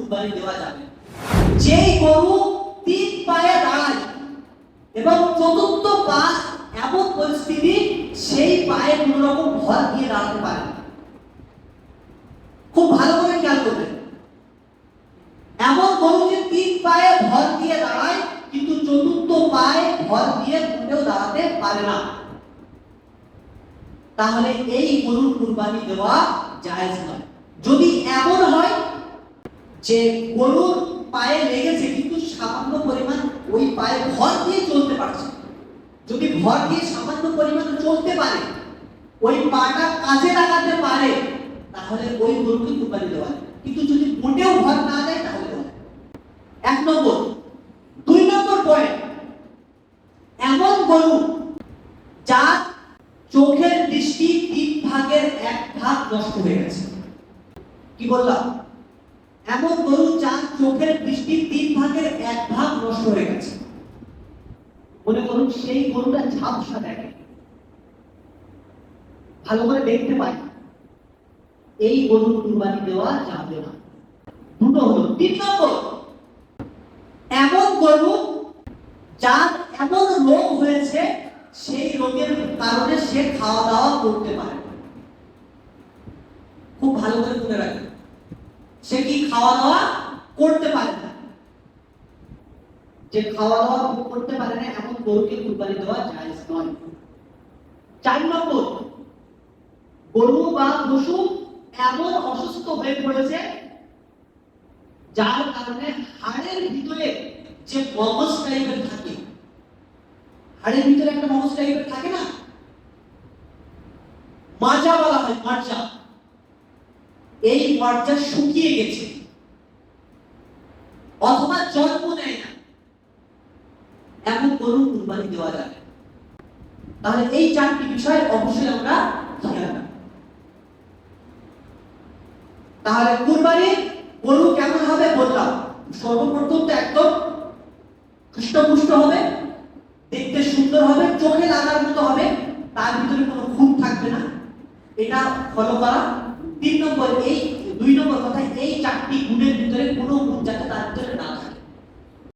কুরবানি দেওয়া যাবে। যেই গরু 3 পায়ে দাঁড়ায় এবং চতুর্থ পা এমন পরিস্থিতি সেই পায়ে কোন রকম ভর দিয়ে দাঁড়াতে পারে। খুব ভালো করে খেয়াল করবেন, এমন গরু যে 3 পায়ে ভর দিয়ে দাঁড়ায় কিন্তু চতুর্থ পায়ে ভর দিয়ে মোটেও দাঁড়াতে পারে না, তাহলে এই গরুর কুরবানি দেওয়া জায়েজ নয়। যদি এমন হয় যে গরুর পায়ে লেগেছে কিন্তু সামান্য পরিমাণ ওই পায়ে ভর দিয়ে চলতে পারছে, যদি ভর দিয়ে সামান্য পরিমাণ চলতে পারে, ওই পাটা কাজে লাগাতে পারে, তাহলে ওই গরুকে কুরবানি দেওয়া যায়। কিন্তু যদি মোটেও ভর না দেয় তাহলে দেওয়া যায়। 1 নম্বর। 2 নম্বর পয়েন্ট, এমন গরু যার চোখের দৃষ্টি 3 ভাগের 1 ভাগ নষ্ট হয়ে গেছে। কি বললাম? এমন গরু যার চোখের দৃষ্টি 3 ভাগের 1 ভাগ নষ্ট হয়ে গেছে। মনে করুন সেই গরুটা ঝাপসা দেখে, ভালো করে দেখতে পায় না, এই গরুর কুরবানি দেওয়া যাবে না। দুটো হলো। 3 নম্বর, এমন গরু যার এমন রোগ হয়েছে সেই রোগের কারণে সে খাওয়া দাওয়া করতে পারে। খুব ভালো করে মনে রাখবেন, সে কি খাওয়া দাওয়া করতে পারে না, যে খাওয়া দাওয়া করতে পারে না এমন গরুকে কুরবানি দেওয়া জায়েজ নয়। 4 নম্বর, গরু বা পশু এমন অসুস্থ হয়ে পড়েছে যার কারণে হাড়ের ভিতরে যে মগজ টাইপের থাকে, হাড়ের ভিতরে একটা মগজ টাইপের থাকে না, মাজা বলা হয়, মাজা, এই মাজা শুকিয়ে গেছে অথবা জন্ম নেয় না, এমন গরু কুরবানি দেওয়া যাবে। তাহলে এই 4টি বিষয় অবশ্যই আমরা খেয়াল রাখব। তাহলে কুরবানি গরু কেমন হবে বললাম, সর্বপ্রথম তো একদম হৃষ্টপুষ্ট হবে, দেখতে সুন্দর হবে, চোখে লাগার মতো হবে, তার ভিতরে কোনো খুঁত থাকবে না, এটা ফলো করা। 3 নম্বর, এই 2 নম্বর কথা, এই 4টি গুণের ভিতরে কোনো গুণ যাতে তার ভিতরে না